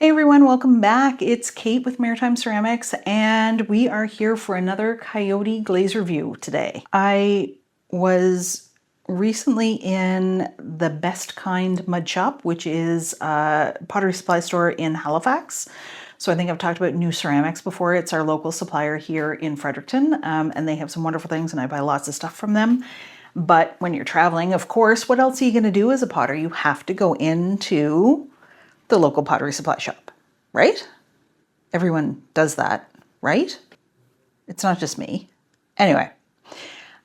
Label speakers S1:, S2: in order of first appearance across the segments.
S1: Hey everyone, welcome back. It's Kate with Maritime Ceramics, and we are here for another Coyote Glaze review today. I was recently in the Best Kind Mud Shop, which is a pottery supply store in Halifax. So I think I've talked about New Ceramics before. It's our local supplier here in Fredericton, and they have some wonderful things, and I buy lots of stuff from them. But when you're traveling, of course, what else are you going to do as a potter? You have to go into the local pottery supply shop, right? Everyone does that, right? It's not just me. Anyway,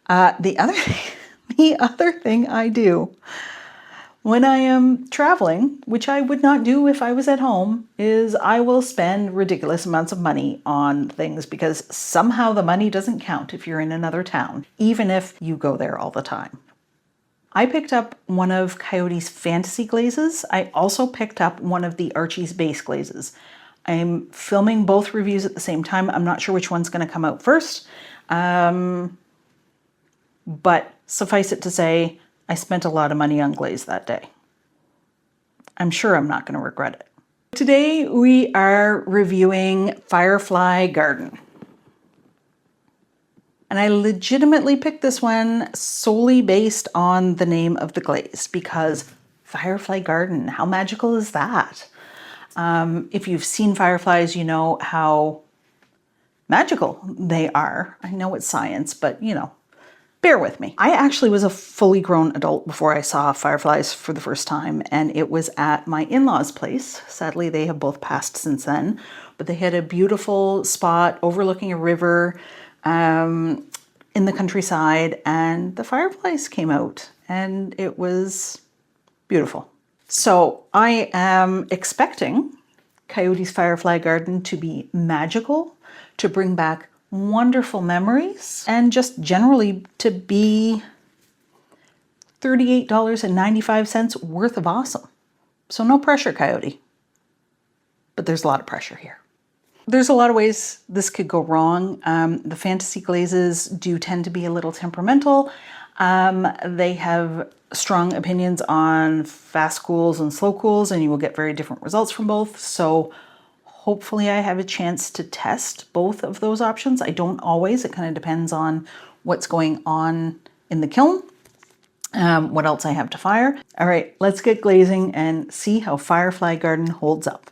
S1: the other thing I do when I am traveling, which I would not do if I was at home, is I will spend ridiculous amounts of money on things because somehow the money doesn't count if you're in another town, even if you go there all the time. I picked up one of Coyote's fantasy glazes. I also picked up one of the Archie's base glazes. I'm filming both reviews at the same time. I'm not sure which one's going to come out first. But suffice it to say, I spent a lot of money on glaze that day. I'm sure I'm not going to regret it. Today we are reviewing Firefly Garden. And I legitimately picked this one solely based on the name of the glaze because Firefly Garden, how magical is that? If you've seen fireflies, you know how magical they are. I know it's science, but you know, bear with me. I actually was a fully grown adult before I saw fireflies for the first time, and it was at my in-laws' place. Sadly, they have both passed since then, but they had a beautiful spot overlooking a river in the countryside, and the fireflies came out, and it was beautiful. So I am expecting Coyote's Firefly Garden to be magical, to bring back wonderful memories, and just generally to be $38.95 worth of awesome. So no pressure, Coyote. But there's a lot of pressure here. There's a lot of ways this could go wrong. The fantasy glazes do tend to be a little temperamental. They have strong opinions on fast cools and slow cools, and you will get very different results from both. So hopefully I have a chance to test both of those options. I don't always. It kind of depends on what's going on in the kiln, what else I have to fire. All right, let's get glazing and see how Firefly Garden holds up.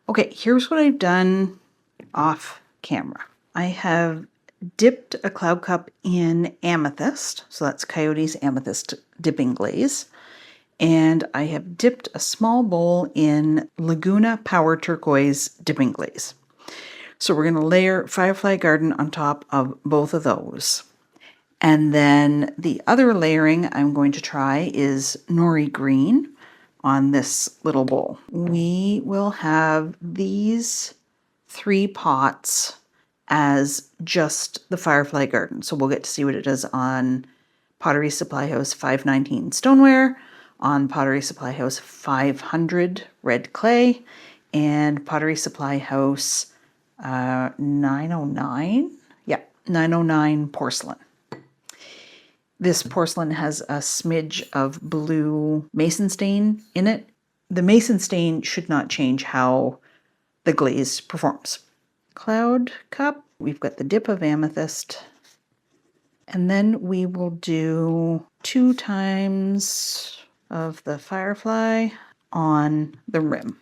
S1: Okay, here's what I've done off camera. I have dipped a cloud cup in Amethyst, so that's Coyote's Amethyst dipping glaze, and I have dipped a small bowl in Laguna Power Turquoise dipping glaze. So we're going to layer Firefly Garden on top of both of those. And then the other layering I'm going to try is Nori Green on this little bowl. We will have these 3 pots as just the Firefly Garden. So we'll get to see what it does on Pottery Supply House 519 Stoneware, on Pottery Supply House 500 red clay, and Pottery Supply House 909. Yeah, 909 porcelain. This porcelain has a smidge of blue mason stain in it. The mason stain should not change how the glaze performs. Cloud cup, we've got the dip of Amethyst, and then we will do 2 times of the Firefly on the rim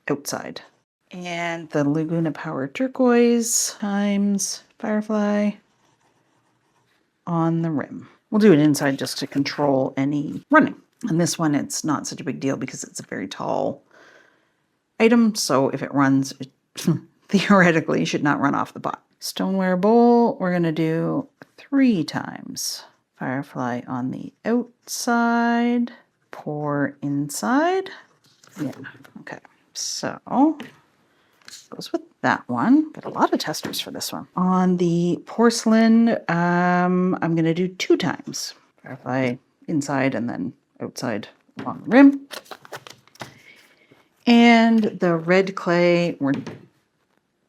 S1: outside, and the Laguna Power Turquoise times Firefly on the rim. We'll do it inside just to control any running. And this one, it's not such a big deal because it's a very tall item, so if it runs, it theoretically should not run off the pot. Stoneware bowl, we're going to do 3 times Firefly on the outside, pour inside. Yeah, okay. So goes with that one. Got a lot of testers for this one. On the porcelain, I'm going to do 2 times Firefly inside and then outside along the rim. And the red clay, we're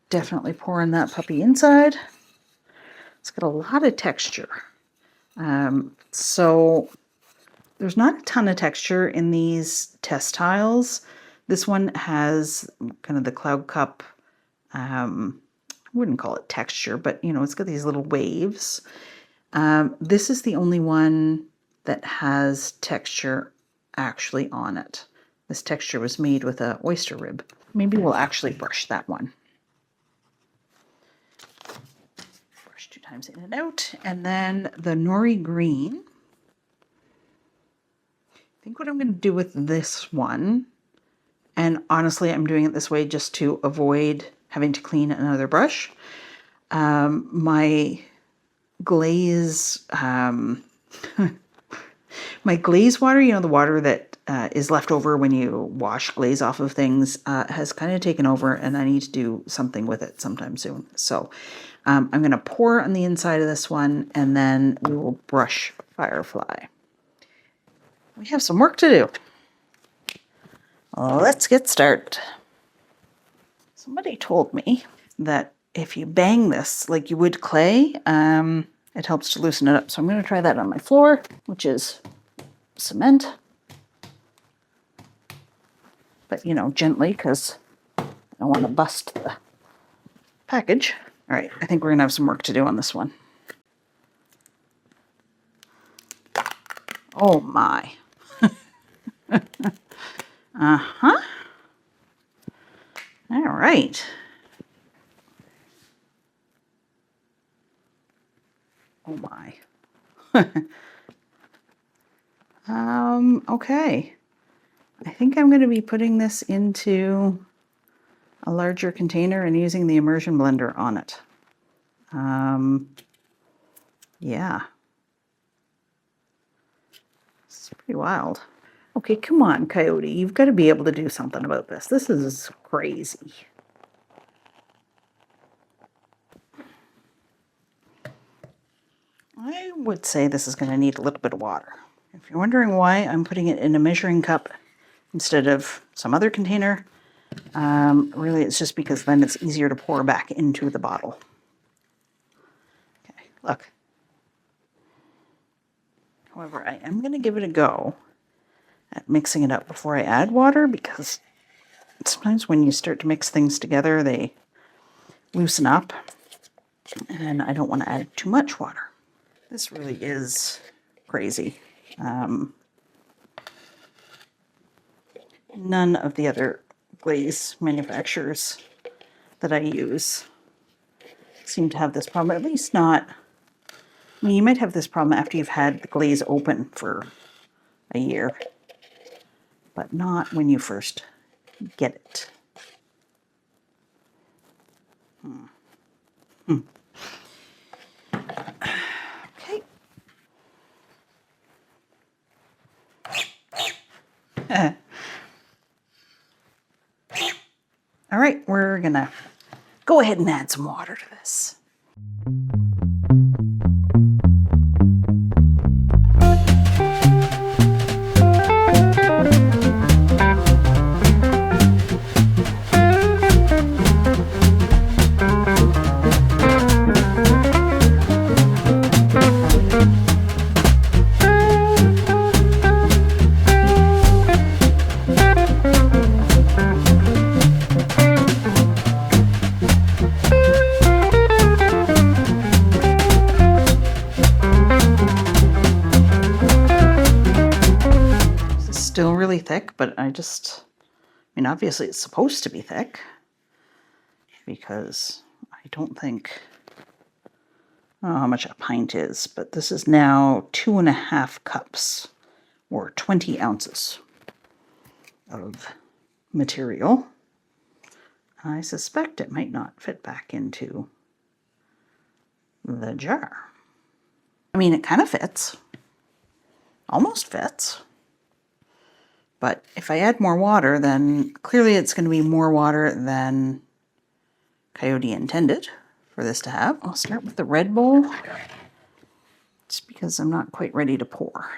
S1: definitely pouring that puppy inside. It's got a lot of texture. So there's not a ton of texture in these test tiles. This one has kind of the cloud cup, I wouldn't call it texture, but you know, it's got these little waves. This is the only one that has texture actually on it. This texture was made with an oyster rib. Maybe we'll actually brush that one. Brush 2 times in and out. And then the Nori Green. I think what I'm going to do with this one, and honestly I'm doing it this way just to avoid having to clean another brush. My glaze, my glaze water, you know, the water that is left over when you wash glaze off of things, has kind of taken over, and I need to do something with it sometime soon. So I'm going to pour on the inside of this one, and then we will brush Firefly. We have some work to do. Let's get started. Somebody told me that if you bang this like you would clay, it helps to loosen it up. So I'm going to try that on my floor, which is cement. But, you know, gently, because I don't want to bust the package. All right, I think we're going to have some work to do on this one. Oh my. Uh-huh. All right. Oh my. Okay. I think I'm going to be putting this into a larger container and using the immersion blender on it. Yeah. It's pretty wild. Okay, come on, Coyote. You've got to be able to do something about this. This is crazy. I would say this is going to need a little bit of water. If you're wondering why I'm putting it in a measuring cup instead of some other container, really it's just because then it's easier to pour back into the bottle. Okay, look. However, I am going to give it a go at mixing it up before I add water, because sometimes when you start to mix things together, they loosen up, and I don't want to add too much water. This really is crazy. None of the other glaze manufacturers that I use seem to have this problem, at least not. I mean, you might have this problem after you've had the glaze open for a year, but not when you first get it. Okay. All right, we're gonna go ahead and add some water to this. Still really thick, but I mean, obviously it's supposed to be thick, because I don't think, I don't know how much a pint is, but this is now 2.5 cups, or 20 ounces of material. I suspect it might not fit back into the jar. I mean, it kind of fits, almost fits. But if I add more water, then clearly it's going to be more water than Coyote intended for this to have. I'll start with the red bowl, just because I'm not quite ready to pour.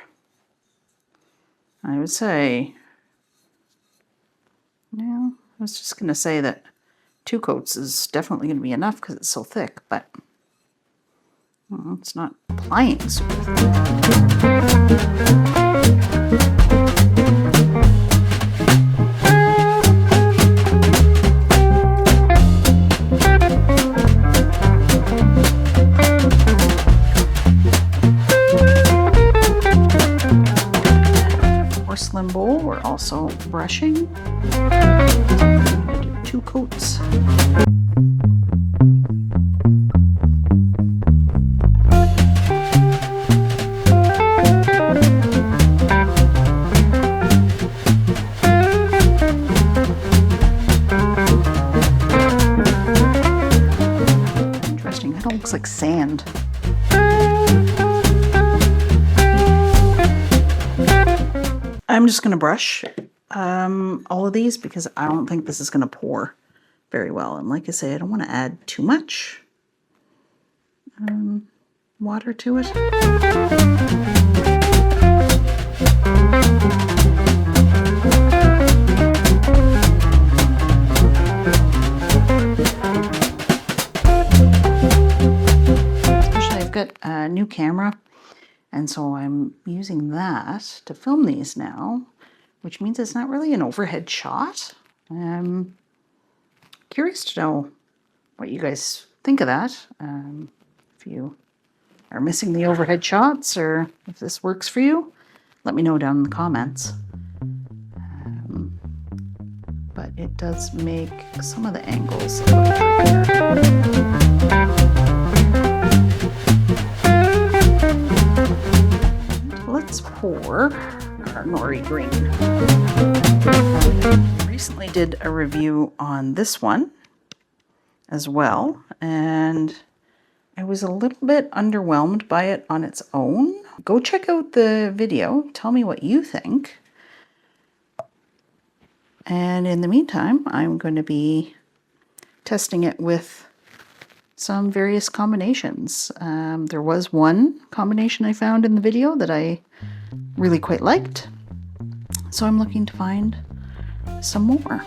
S1: I would say, no, I was just going to say that 2 coats is definitely going to be enough because it's so thick, but well, it's not applying super thick. also brushing. 2 coats. Interesting, that all looks like sand. I'm just going to brush all of these because I don't think this is going to pour very well. And like I say, I don't want to add too much water to it. Actually, I've got a new camera. And so I'm using that to film these now, which means it's not really an overhead shot. I'm curious to know what you guys think of that. If you are missing the overhead shots or if this works for you, let me know down in the comments. But it does make some of the angles a little trickier. Let's pour our Nori Green. I recently did a review on this one as well, and I was a little bit underwhelmed by it on its own. Go check out the video, tell me what you think. And in the meantime, I'm going to be testing it with some various combinations. There was one combination I found in the video that I really quite liked, so I'm looking to find some more.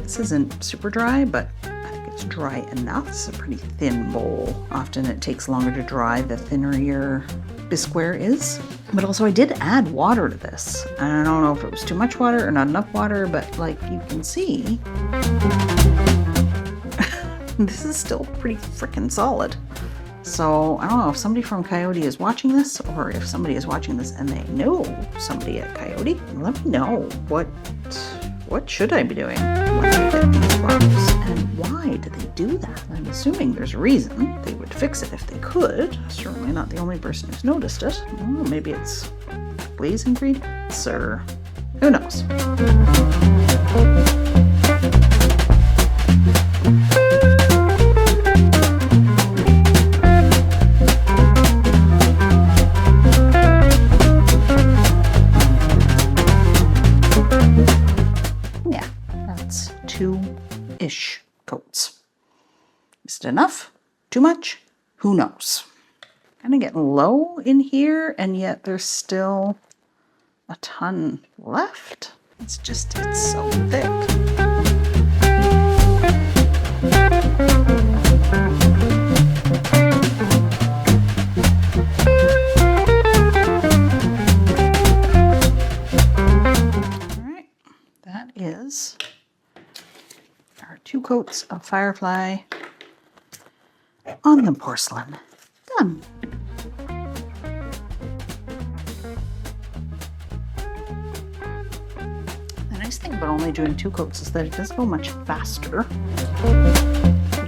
S1: This isn't super dry, but it's dry enough. It's a pretty thin bowl. Often it takes longer to dry the thinner your bisqueware is. But also I did add water to this. I don't know if it was too much water or not enough water, but like you can see, this is still pretty freaking solid. So I don't know if somebody from Coyote is watching this, or if somebody is watching this and they know somebody at Coyote, let me know what should I be doing when I get these bottles, and why do they do that? I'm assuming there's a reason. They would fix it if they could. Certainly not the only person who's noticed it. Oh, maybe it's glaze ingredients, or who knows. Two-ish coats. Is it enough? Too much? Who knows? Kind of getting low in here, and yet there's still a ton left. It's so thick. All right, that is our 2 coats of Firefly on the porcelain. Done. The nice thing about only doing 2 coats is that it does go much faster,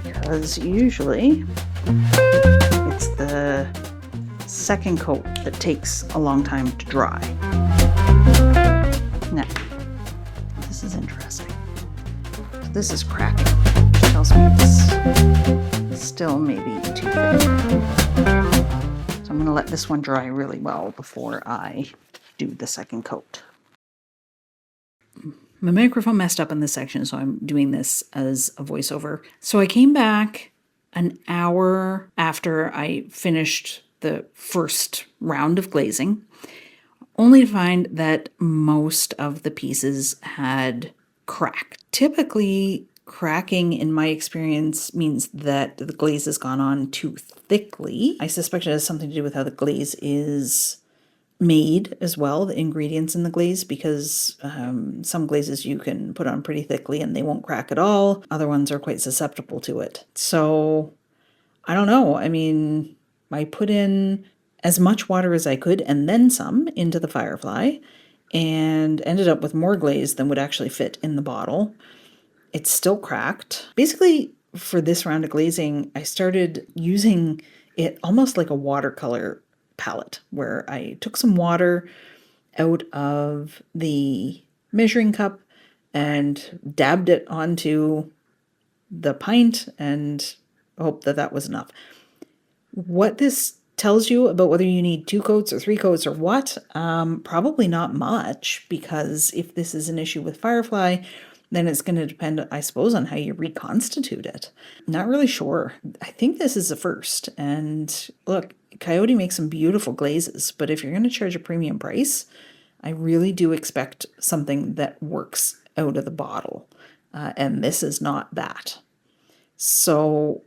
S1: because usually it's the second coat that takes a long time to dry. Now, this is interesting. This is cracking, which tells me it's still maybe too thick. So I'm going to let this one dry really well before I do the second coat. My microphone messed up in this section, so I'm doing this as a voiceover. So I came back an hour after I finished the first round of glazing, only to find that most of the pieces had cracked. Typically, cracking in my experience means that the glaze has gone on too thickly. I suspect it has something to do with how the glaze is made as well, the ingredients in the glaze, because some glazes you can put on pretty thickly and they won't crack at all. Other ones are quite susceptible to it. So I don't know. I mean, I put in as much water as I could and then some into the Firefly and ended up with more glaze than would actually fit in the bottle. It's still cracked. Basically, for this round of glazing, I started using it almost like a watercolor palette, where I took some water out of the measuring cup and dabbed it onto the pint and hoped that that was enough. What this tells you about whether you need 2 coats or 3 coats or what, probably not much, because if this is an issue with Firefly, then it's going to depend, I suppose, on how you reconstitute it. Not really sure. I think this is a first. And look, Coyote makes some beautiful glazes, but if you're going to charge a premium price, I really do expect something that works out of the bottle. And this is not that. So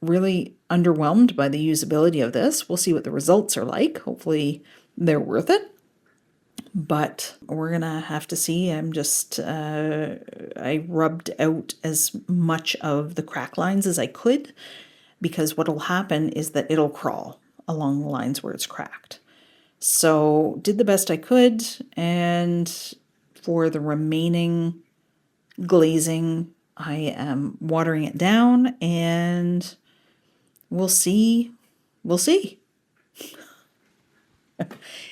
S1: really underwhelmed by the usability of this. We'll see what the results are like. Hopefully they're worth it. But we're gonna have to see. I'm just, I rubbed out as much of the crack lines as I could, because what'll happen is that it'll crawl along the lines where it's cracked. So did the best I could, and for the remaining glazing, I am watering it down, and we'll see. We'll see.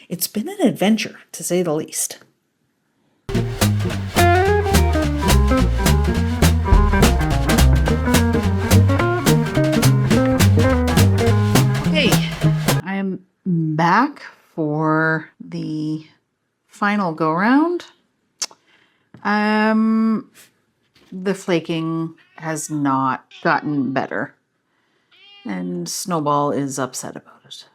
S1: It's been an adventure, to say the least. Okay, I am back for the final go-round. The flaking has not gotten better, and Snowball is upset about it.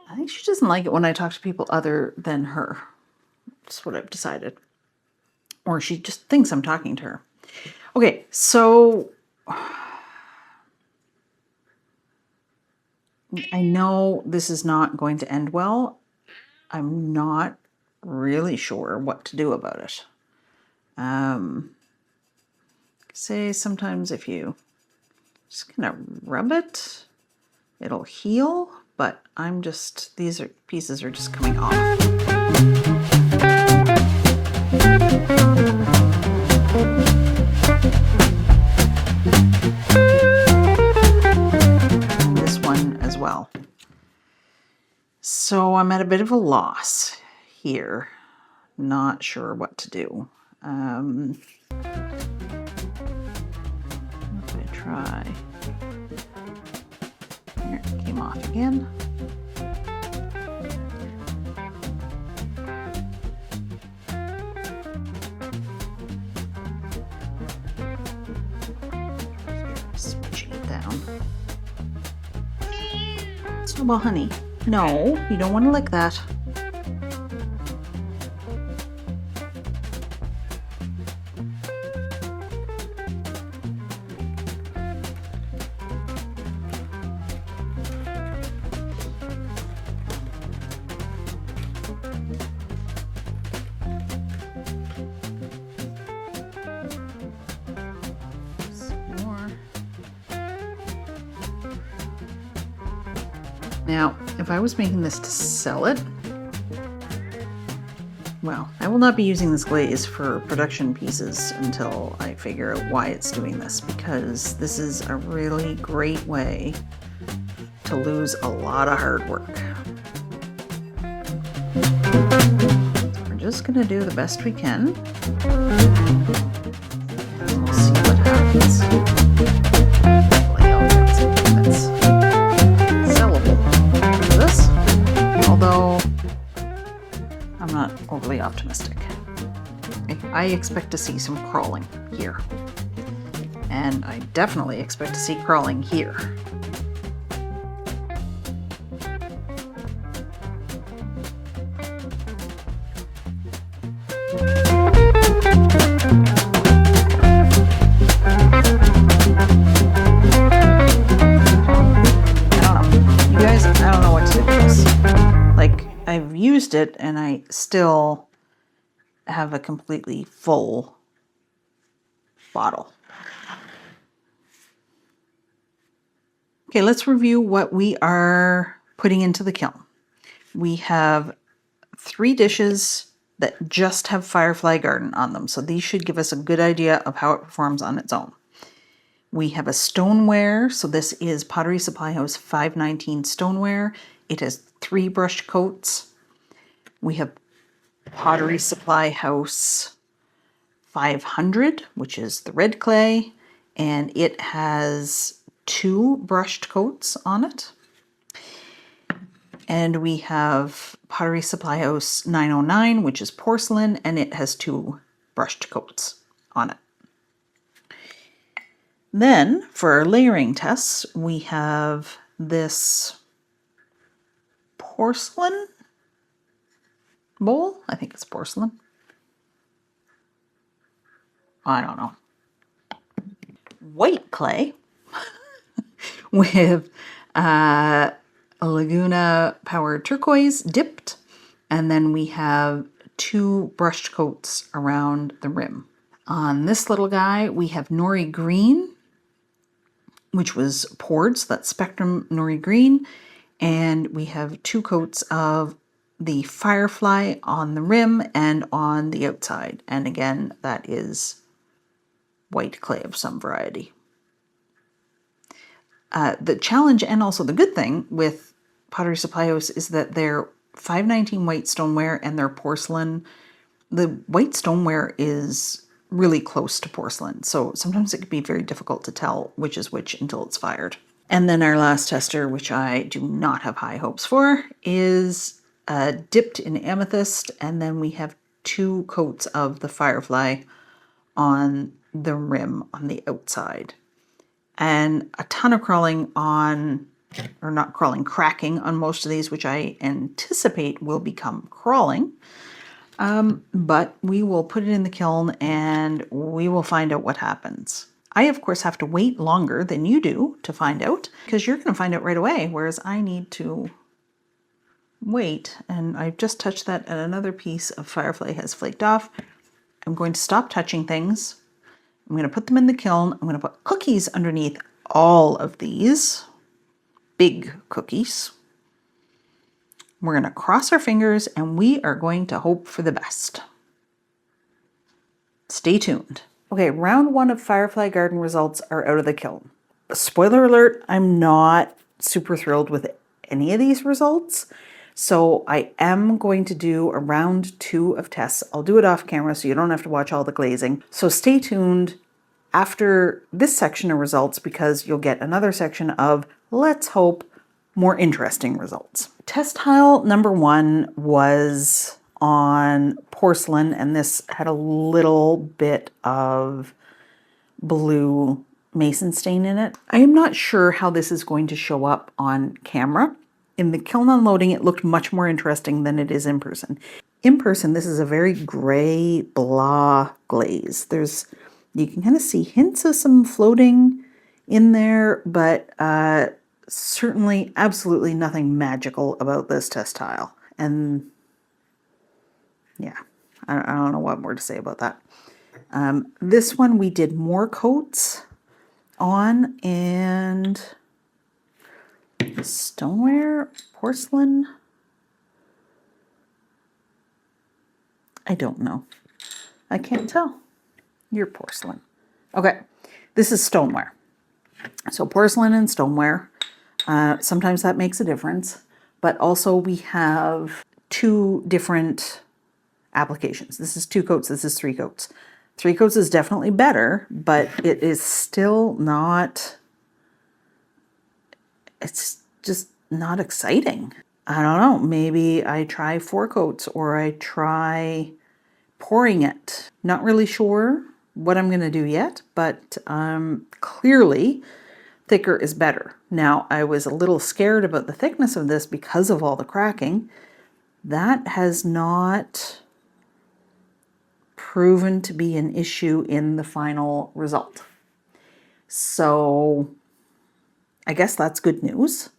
S1: I think she doesn't like it when I talk to people other than her. That's what I've decided. Or she just thinks I'm talking to her. Okay, so I know this is not going to end well. I'm not really sure what to do about it. Say sometimes if you just kind of rub it, it'll heal. But I'm just, these pieces are just coming off. This one as well. So I'm at a bit of a loss here. Not sure what to do. What if I try? Here, it came off again. Switching it down. Snowball, honey. No, you don't want to lick that. Now, if I was making this to sell it, well, I will not be using this glaze for production pieces until I figure out why it's doing this, because this is a really great way to lose a lot of hard work. We're just going to do the best we can. And we'll see what happens. Although I'm not overly optimistic. I expect to see some crawling here. And I definitely expect to see crawling here. I used it and I still have a completely full bottle. Okay, let's review what we are putting into the kiln. We have 3 dishes that just have Firefly Garden on them, so these should give us a good idea of how it performs on its own. We have a stoneware, so this is Pottery Supply House 519 stoneware. It has 3 brushed coats. We have Pottery Supply House 500, which is the red clay, and it has 2 brushed coats on it. And we have Pottery Supply House 909, which is porcelain, and it has 2 brushed coats on it. Then, for our layering tests, we have this porcelain bowl. I think it's porcelain. I don't know. White clay with a Laguna Power Turquoise dipped, and then we have 2 brushed coats around the rim. On this little guy, we have Nori Green, which was poured, so that's Spectrum Nori Green, and we have 2 coats of the Firefly on the rim and on the outside, and again, that is white clay of some variety. The challenge and also the good thing with Pottery Supply House is that they're 519 white stoneware and they're porcelain. The white stoneware is really close to porcelain, so sometimes it can be very difficult to tell which is which until it's fired. And then our last tester, which I do not have high hopes for, is dipped in amethyst, and then we have 2 coats of the Firefly on the rim on the outside. And a ton of crawling on, or not crawling, cracking on most of these, which I anticipate will become crawling. But we will put it in the kiln and we will find out what happens. I, of course, have to wait longer than you do to find out, because you're going to find out right away, whereas I need to wait. And I've just touched that, and another piece of Firefly has flaked off. I'm going to stop touching things. I'm going to put them in the kiln. I'm going to put cookies underneath all of these big cookies. We're going to cross our fingers and we are going to hope for the best. Stay tuned. Okay, round 1 of Firefly Garden results are out of the kiln. Spoiler alert, I'm not super thrilled with any of these results. So I am going to do a round 2 of tests. I'll do it off camera so you don't have to watch all the glazing. So stay tuned after this section of results, because you'll get another section of, let's hope, more interesting results. Test tile number 1 was on porcelain, and this had a little bit of blue mason stain in it. I am not sure how this is going to show up on camera. In the kiln unloading, it looked much more interesting than it is in person. In person, this is a very gray, blah glaze. You can kind of see hints of some floating in there, but certainly absolutely nothing magical about this test tile. And yeah, I don't know what more to say about that. This one we did more coats on, and stoneware, porcelain, I don't know. I can't tell. You're porcelain. Okay, this is stoneware. So porcelain and stoneware. Sometimes that makes a difference, but also we have 2 different applications. This is 2 coats, this is 3 coats. 3 coats is definitely better, but it is still not, it's just not exciting. I don't know, maybe I try 4 coats or I try pouring it. Not really sure what I'm going to do yet, but clearly thicker is better. Now, I was a little scared about the thickness of this because of all the cracking. That has not proven to be an issue in the final result. So I guess that's good news.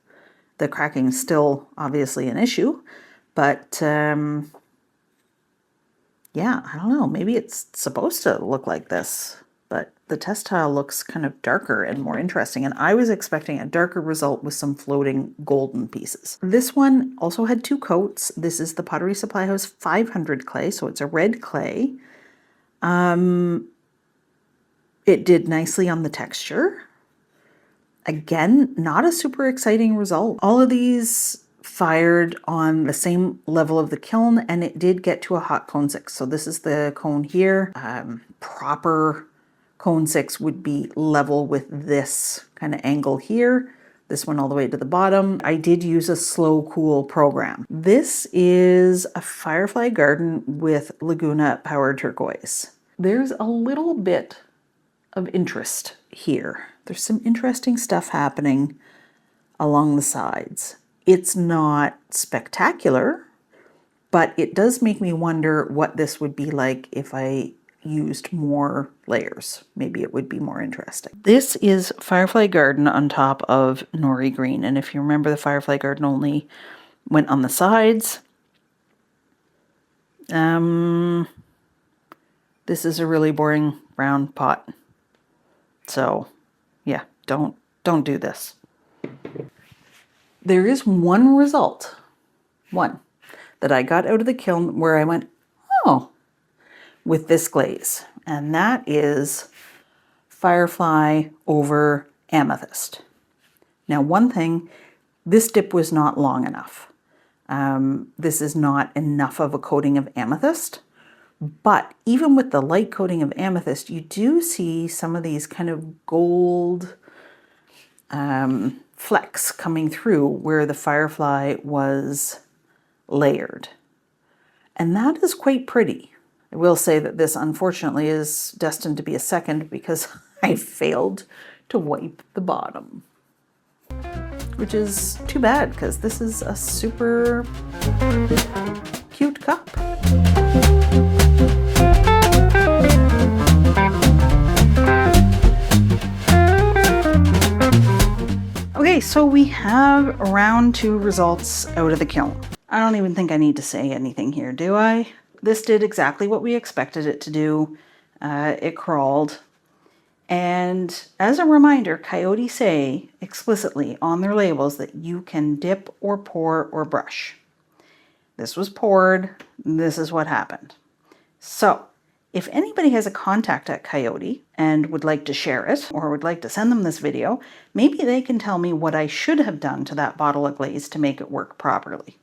S1: The cracking is still obviously an issue, But yeah, I don't know. Maybe it's supposed to look like this, but the test tile looks kind of darker and more interesting. And I was expecting a darker result with some floating golden pieces. This one also had 2 coats. This is the Pottery Supply House 500 clay, so it's a red clay. It did nicely on the texture. Again, not a super exciting result. All of these fired on the same level of the kiln, and it did get to a hot cone 6. So this is the cone here. Proper cone 6 would be level with this kind of angle here. This one all the way to the bottom. I did use a slow cool program. This is a Firefly Garden with Laguna powered turquoise. There's a little bit of interest here. There's some interesting stuff happening along the sides. It's not spectacular, but it does make me wonder what this would be like if I used more layers. Maybe it would be more interesting. This is Firefly Garden on top of Nori Green. And if you remember, the Firefly Garden only went on the sides. This is a really boring brown pot. So yeah, don't do this. There is one result, that I got out of the kiln where I went, oh, with this glaze. And that is Firefly over Amethyst. Now, one thing, this dip was not long enough. This is not enough of a coating of Amethyst. But even with the light coating of Amethyst, you do see some of these kind of gold flecks coming through where the Firefly was layered. And that is quite pretty. I will say that this, unfortunately, is destined to be a second because I failed to wipe the bottom. Which is too bad because this is a super cute cup. Okay, so we have round 2 results out of the kiln. I don't even think I need to say anything here, do I? This did exactly what we expected it to do. It crawled. And as a reminder, Coyote say explicitly on their labels that you can dip or pour or brush. This was poured. This is what happened. So if anybody has a contact at Coyote and would like to share it or would like to send them this video, maybe they can tell me what I should have done to that bottle of glaze to make it work properly.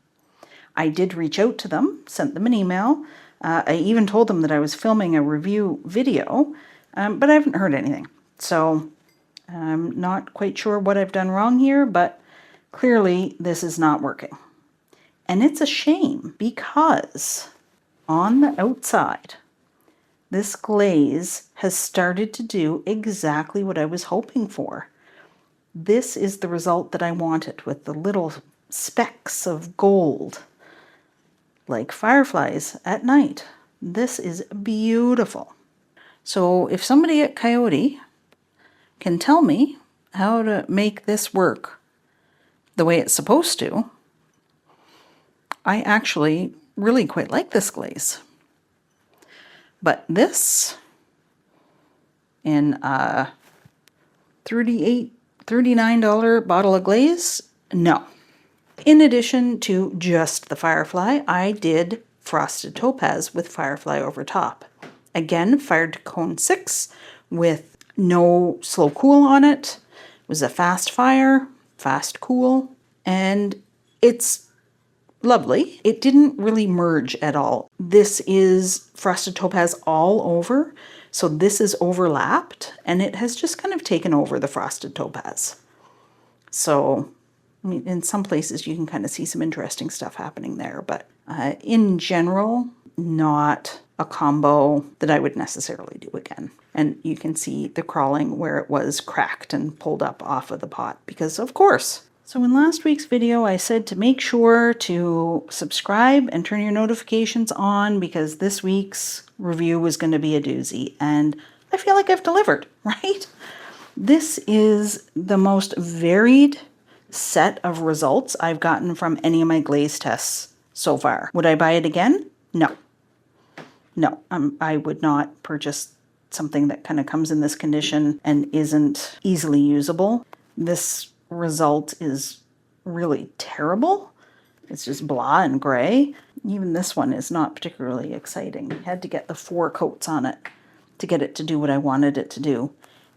S1: I did reach out to them, sent them an email. I even told them that I was filming a review video, but I haven't heard anything. So I'm not quite sure what I've done wrong here, but clearly this is not working. And it's a shame because on the outside, this glaze has started to do exactly what I was hoping for. This is the result that I wanted with the little specks of gold, like fireflies at night. This is beautiful. So if somebody at Coyote can tell me how to make this work the way it's supposed to, I actually really quite like this glaze. But this, in a $39 bottle of glaze, no. In addition to just the Firefly, I did Frosted Topaz with Firefly over top. Again, fired to cone 6 with no slow cool on it. It was a fast fire, fast cool, and it's lovely. It didn't really merge at all. This is Frosted Topaz all over, so this is overlapped, and it has just kind of taken over the Frosted Topaz. So, I mean, in some places you can kind of see some interesting stuff happening there, but in general, not a combo that I would necessarily do again. And you can see the crawling where it was cracked and pulled up off of the pot, because of course. So in last week's video, I said to make sure to subscribe and turn your notifications on because this week's review was going to be a doozy. And I feel like I've delivered, right? This is the most varied set of results I've gotten from any of my glaze tests so far. Would I buy it again? No. No, I would not purchase something that kind of comes in this condition and isn't easily usable. This result is really terrible. It's just blah and gray. Even this one is not particularly exciting. I had to get the 4 coats on it to get it to do what I wanted it to do.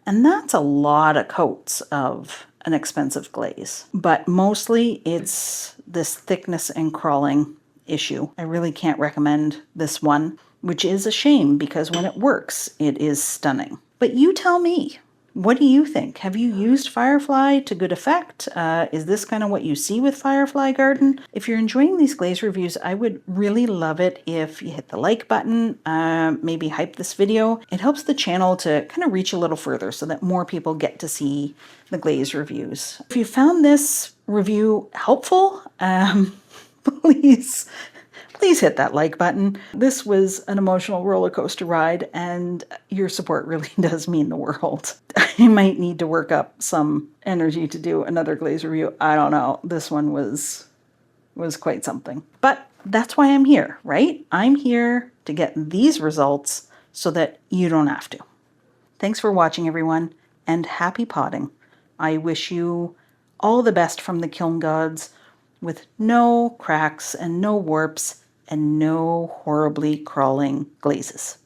S1: And that's a lot of coats of an expensive glaze. But mostly it's this thickness and crawling issue. I really can't recommend this one, which is a shame because when it works, it is stunning. But you tell me, what do you think? Have you used Firefly to good effect? Is this kind of what you see with Firefly Garden? If you're enjoying these glaze reviews, I would really love it if you hit the like button, maybe hype this video. It helps the channel to kind of reach a little further so that more people get to see the glaze reviews. If you found this review helpful, please hit that like button. This was an emotional roller coaster ride, and your support really does mean the world. I might need to work up some energy to do another glaze review. I don't know. This one was quite something. But that's why I'm here, right? I'm here to get these results so that you don't have to. Thanks for watching, everyone, and happy potting. I wish you all the best from the kiln gods, with no cracks and no warps and no horribly crawling glazes.